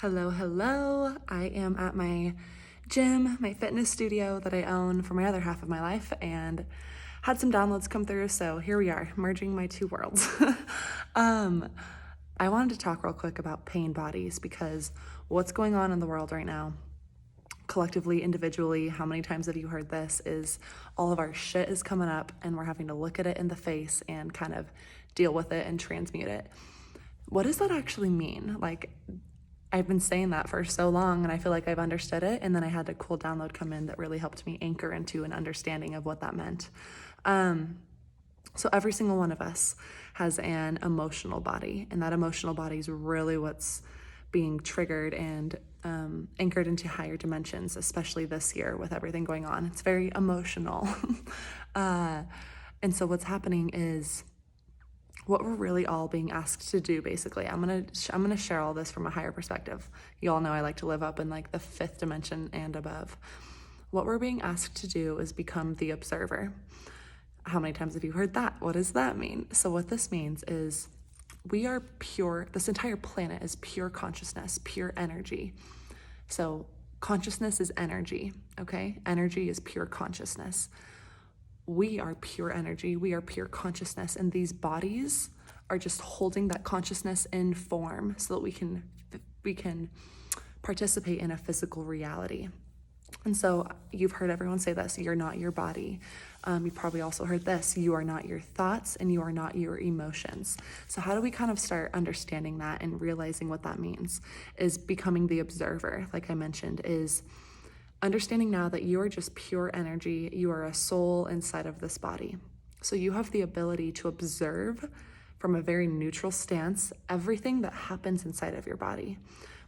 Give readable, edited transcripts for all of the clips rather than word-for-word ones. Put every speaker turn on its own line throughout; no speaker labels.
Hello, hello. I am at my gym, my fitness studio that I own for my other half of my life, and had some downloads come through, so here we are, merging my two worlds. I wanted to talk real quick about pain bodies because what's going on in the world right now, collectively, individually, how many times have you heard this, is all of our shit is coming up and we're having to look at it in the face and kind of deal with it and transmute it. What does that actually mean? I've been saying that for so long and I feel like I've understood it, and then I had a cool download come in that really helped me anchor into an understanding of what that meant. So every single one of us has an emotional body, and that emotional body is really what's being triggered and anchored into higher dimensions, especially this year with everything going on. It's very emotional. And so what's happening is what we're really all being asked to do, basically. I'm gonna share all this from a higher perspective. You all know I like to live up in like the fifth dimension and above. What we're being asked to do is become the observer. How many times have you heard that? What does that mean? So what this means is we are pure, this entire planet is pure consciousness, pure energy. So consciousness is energy, okay? Energy is pure consciousness. We are pure energy, we are pure consciousness, and these bodies are just holding that consciousness in form so that we can participate in a physical reality. And so you've heard everyone say this: you're not your body. You probably also heard this: you are not your thoughts and you are not your emotions. So how do we kind of start understanding that and realizing what that means? Is becoming the observer, like I mentioned, is understanding now that you are just pure energy. You are a soul inside of this body. So you have the ability to observe from a very neutral stance everything that happens inside of your body,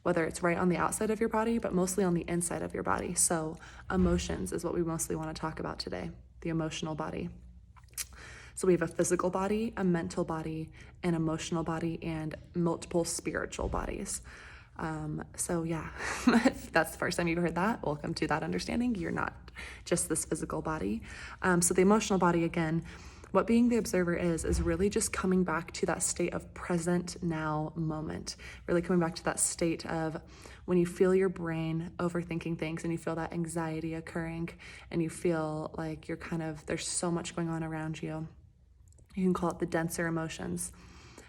whether it's right on the outside of your body, but mostly on the inside of your body. So emotions is what we mostly want to talk about today, the emotional body. So we have a physical body, a mental body, an emotional body, and multiple spiritual bodies. So yeah, if that's the first time you've heard that, welcome to that understanding. You're not just this physical body. So the emotional body, again, what being the observer is really just coming back to that state of present now moment, really coming back to that state of when you feel your brain overthinking things and you feel that anxiety occurring and you feel like you're there's so much going on around you. You can call it the denser emotions.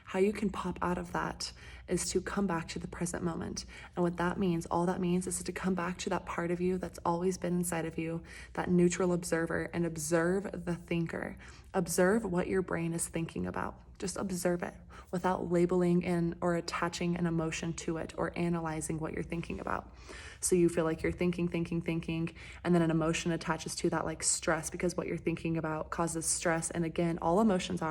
How you can pop out of that is to come back to the present moment. And what that means, all that means, is to come back to that part of you that's always been inside of you, that neutral observer, and observe the thinker. Observe what your brain is thinking about. Just observe it without labeling or attaching an emotion to it or analyzing what you're thinking about. So you feel like you're thinking, and then an emotion attaches to that, like stress, because what you're thinking about causes stress. And again, all emotions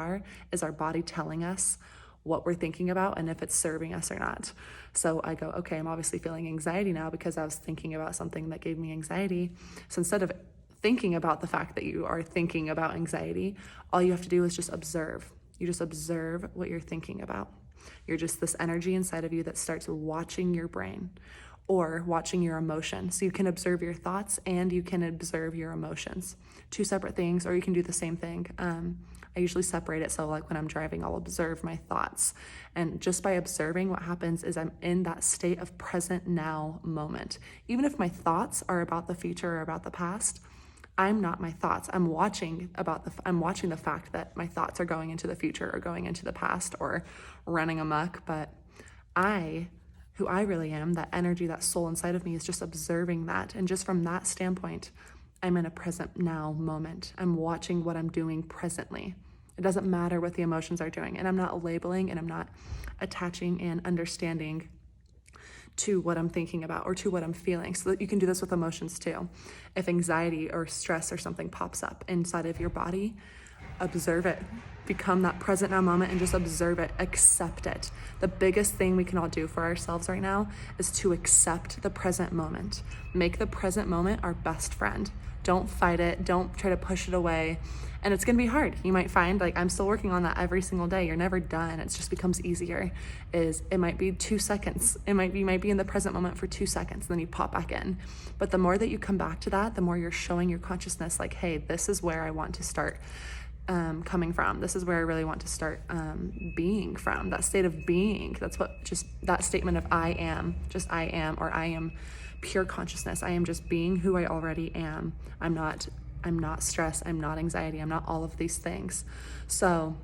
is our body telling us what we're thinking about and if it's serving us or not. So I go, okay, I'm obviously feeling anxiety now because I was thinking about something that gave me anxiety. So instead of thinking about the fact that you are thinking about anxiety, all you have to do is just observe. You just observe what you're thinking about. You're just this energy inside of you that starts watching your brain or watching your emotion. So you can observe your thoughts and you can observe your emotions. Two separate things, or you can do the same thing. I usually separate it, so like when I'm driving, I'll observe my thoughts. And just by observing, what happens is I'm in that state of present now moment. Even if my thoughts are about the future or about the past, I'm not my thoughts. I'm watching the fact that my thoughts are going into the future or going into the past or running amok, but who I really am, that energy, that soul inside of me, is just observing that. And just from that standpoint, I'm in a present now moment. I'm watching what I'm doing presently. It doesn't matter what the emotions are doing. And I'm not labeling and I'm not attaching and understanding to what I'm thinking about or to what I'm feeling. So that you can do this with emotions too. If anxiety or stress or something pops up inside of your body, observe it. Become that present now moment and just observe it, accept it. The biggest thing we can all do for ourselves right now is to accept the present moment. Make the present moment our best friend. Don't fight it. Don't try to push it away. And it's gonna be hard. You might find, like, I'm still working on that every single day. You're never done. It just becomes easier. It might be 2 seconds. You might be in the present moment for 2 seconds, then you pop back in. But the more that you come back to that, the more you're showing your consciousness, like, hey, this is where I want to start coming from. This is where I really want to start being from, that state of being. That's what, just that statement of I am, or I am pure consciousness. I am just being who I already am. I'm not stress, I'm not anxiety, I'm not all of these things. So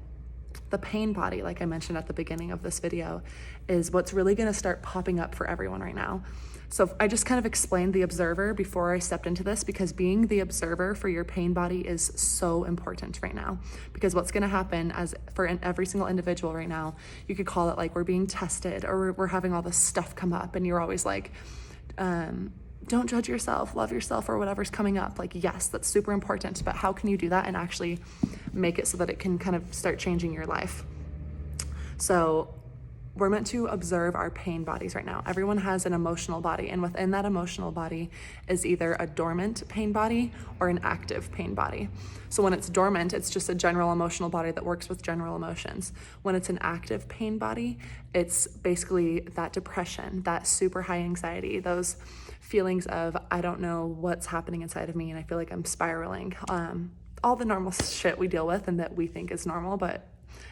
the pain body, like I mentioned at the beginning of this video, is what's really going to start popping up for everyone right now. So I just kind of explained the observer before I stepped into this, because being the observer for your pain body is so important right now. Because what's going to happen for every single individual right now, you could call it like we're being tested, or we're having all this stuff come up, and you're always like, don't judge yourself, love yourself, or whatever's coming up. Like, yes, that's super important, but how can you do that and actually make it so that it can kind of start changing your life? So we're meant to observe our pain bodies right now. Everyone has an emotional body, and within that emotional body is either a dormant pain body or an active pain body. So when it's dormant, it's just a general emotional body that works with general emotions. When it's an active pain body, it's basically that depression, that super high anxiety, those feelings of, I don't know what's happening inside of me and I feel like I'm spiraling. All the normal shit we deal with and that we think is normal, but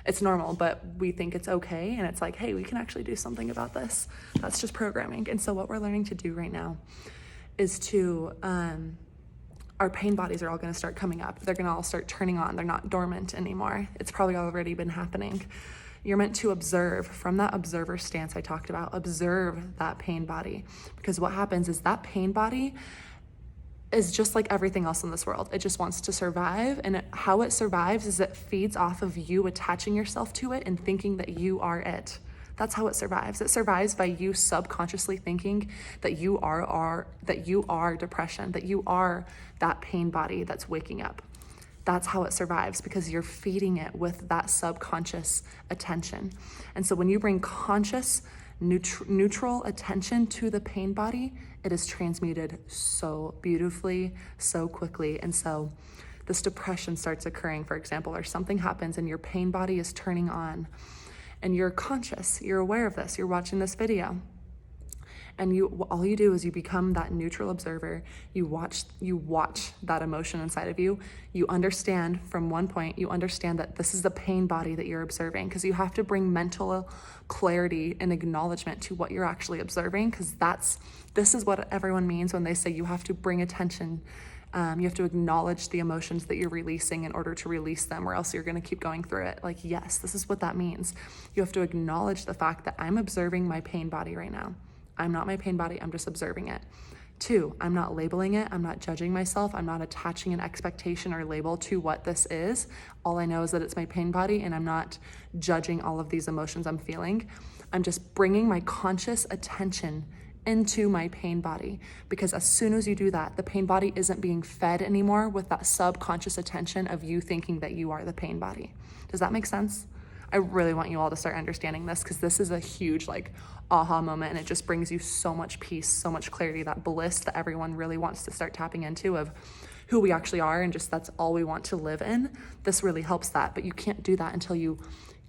it's normal, but we think it's okay. And it's like, hey, we can actually do something about this. That's just programming. And so what we're learning to do right now is to, our pain bodies are all going to start coming up. They're going to all start turning on. They're not dormant anymore. It's probably already been happening. You're meant to observe from that observer stance I talked about. Observe that pain body, because what happens is that pain body is just like everything else in this world. It just wants to survive, and how it survives is it feeds off of you attaching yourself to it and thinking that you are it. That's how it survives. It survives by you subconsciously thinking that you are depression, that you are that pain body that's waking up. That's how it survives, because you're feeding it with that subconscious attention. And so when you bring conscious, neutral attention to the pain body, it is transmuted so beautifully, so quickly. And so this depression starts occurring, for example, or something happens and your pain body is turning on, and you're conscious, you're aware of this, you're watching this video. And all you do is you become that neutral observer. You watch that emotion inside of you. You understand from one point, you understand that this is the pain body that you're observing, because you have to bring mental clarity and acknowledgement to what you're actually observing, because this is what everyone means when they say you have to bring attention. You have to acknowledge the emotions that you're releasing in order to release them, or else you're going to keep going through it. Like, yes, this is what that means. You have to acknowledge the fact that I'm observing my pain body right now. I'm not my pain body, I'm just observing it. 2, I'm not labeling it, I'm not judging myself, I'm not attaching an expectation or label to what this is. All I know is that it's my pain body, and I'm not judging all of these emotions I'm feeling. I'm just bringing my conscious attention into my pain body, because as soon as you do that, the pain body isn't being fed anymore with that subconscious attention of you thinking that you are the pain body. Does that make sense? I really want you all to start understanding this, because this is a huge aha moment, and it just brings you so much peace, so much clarity, that bliss that everyone really wants to start tapping into of who we actually are, and just that's all we want to live in. This really helps that, but you can't do that until you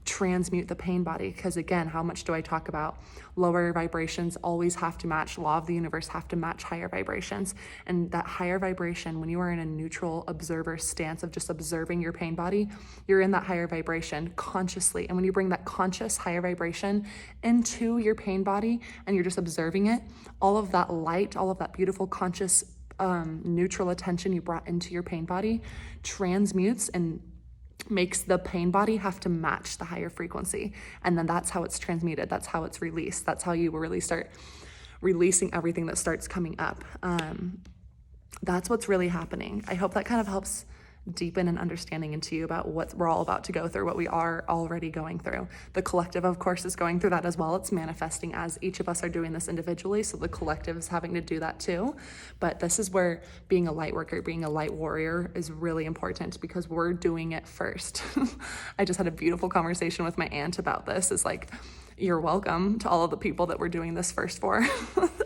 transmute the pain body, because again, how much do I talk about lower vibrations always have to match, law of the universe have to match higher vibrations. And that higher vibration, when you are in a neutral observer stance of just observing your pain body, you're in that higher vibration consciously. And when you bring that conscious higher vibration into your pain body and you're just observing it, all of that light, all of that beautiful conscious neutral attention you brought into your pain body transmutes and makes the pain body have to match the higher frequency. And then that's how it's transmuted. That's how it's released. That's how you will really start releasing everything that starts coming up. That's what's really happening. I hope that kind of helps deepen an understanding into you about what we're all about to go through, what we are already going through. The collective, of course, is going through that as well. It's manifesting as each of us are doing this individually, so the collective is having to do that too. But this is where being a light worker, being a light warrior is really important, because we're doing it first. I just had a beautiful conversation with my aunt about this. It's like, you're welcome to all of the people that we're doing this first for.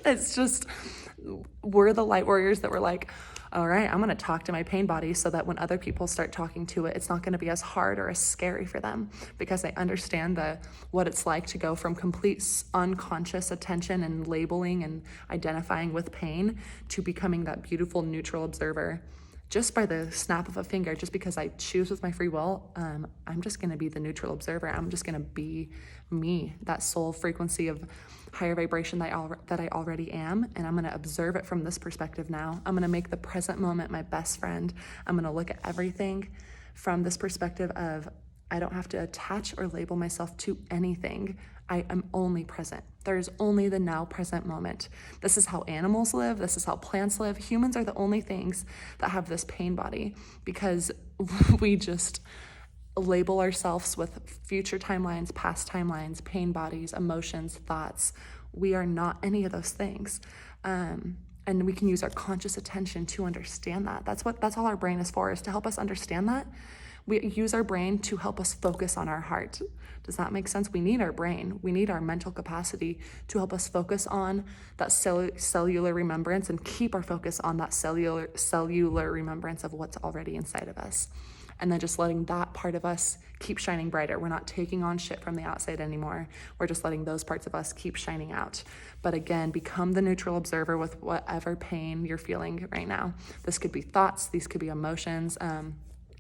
It's just, we're the light warriors that were like, all right, I'm going to talk to my pain body so that when other people start talking to it, it's not going to be as hard or as scary for them, because I understand what it's like to go from complete unconscious attention and labeling and identifying with pain to becoming that beautiful neutral observer just by the snap of a finger, just because I choose with my free will, I'm just going to be the neutral observer. I'm just going to be me, that soul frequency of higher vibration that I already am. And I'm going to observe it from this perspective now. I'm going to make the present moment my best friend. I'm going to look at everything from this perspective of I don't have to attach or label myself to anything. I am only present. There's only the now present moment. This is how animals live. This is how plants live. Humans are the only things that have this pain body because we just label ourselves with future timelines, past timelines, pain bodies, emotions, thoughts. We are not any of those things. And we can use our conscious attention to understand that. That's all our brain is for, is to help us understand that. We use our brain to help us focus on our heart. Does that make sense? We need our brain. We need our mental capacity to help us focus on that cellular remembrance and keep our focus on that cellular remembrance of what's already inside of us. And then just letting that part of us keep shining brighter. We're not taking on shit from the outside anymore. We're just letting those parts of us keep shining out. But again, become the neutral observer with whatever pain you're feeling right now. This could be thoughts, these could be emotions.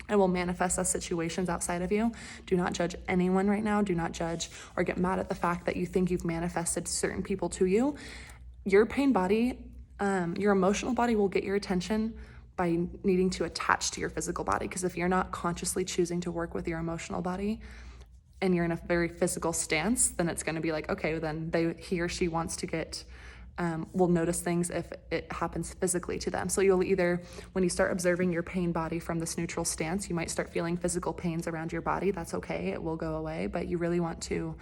It will manifest as situations outside of you. Do not judge anyone right now. Do not judge or get mad at the fact that you think you've manifested certain people to you. Your pain body, your emotional body will get your attention by needing to attach to your physical body. Because if you're not consciously choosing to work with your emotional body and you're in a very physical stance, then it's going to be like, okay, then he or she wants to get will notice things if it happens physically to them. So you'll either, when you start observing your pain body from this neutral stance, you might start feeling physical pains around your body. That's okay. It will go away, but you really want to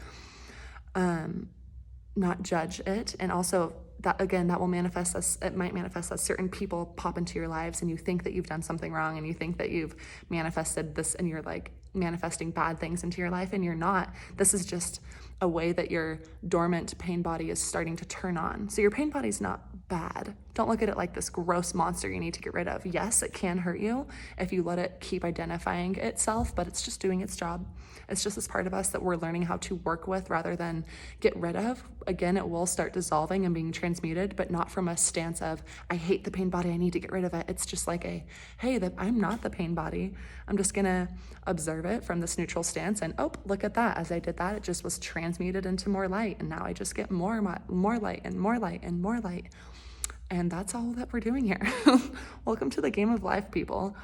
not judge it. And also that, again, that will manifest as, it might manifest as certain people pop into your lives and you think that you've done something wrong and you think that you've manifested this and you're like manifesting bad things into your life, and you're not. This is just a way that your dormant pain body is starting to turn on. So your pain body's not bad. Don't look at it like this gross monster you need to get rid of. Yes, it can hurt you if you let it keep identifying itself, but it's just doing its job. It's just this part of us that we're learning how to work with rather than get rid of. Again, it will start dissolving and being transmuted, but not from a stance of, I hate the pain body, I need to get rid of it. It's just like hey, I'm not the pain body. I'm just gonna observe it from this neutral stance and, oh, look at that. As I did that, it just was transmuted into more light. And now I just get more light and more light and more light. And that's all that we're doing here. Welcome to the game of life, people.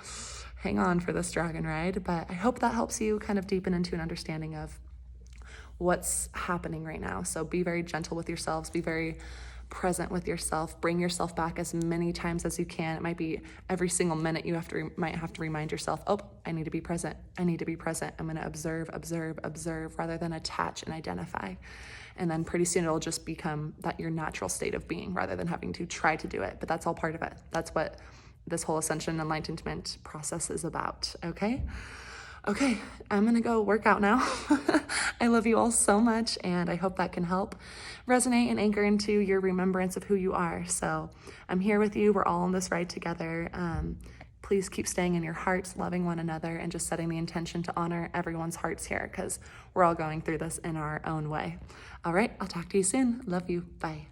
Hang on for this dragon ride, but I hope that helps you kind of deepen into an understanding of what's happening right now. So be very gentle with yourselves, be very present with yourself, bring yourself back as many times as you can. It might be every single minute you might have to remind yourself, oh, I need to be present. I need to be present. I'm going to observe rather than attach and identify. And then pretty soon it'll just become that your natural state of being rather than having to try to do it. But that's all part of it. That's what this whole ascension enlightenment process is about. Okay, I'm gonna go work out now. I love you all so much, and I hope that can help resonate and anchor into your remembrance of who you are. So I'm here with you. We're all on this ride together. Please keep staying in your hearts, loving one another, and just setting the intention to honor everyone's hearts here, because we're all going through this in our own way. All right, I'll talk to you soon. Love you. Bye.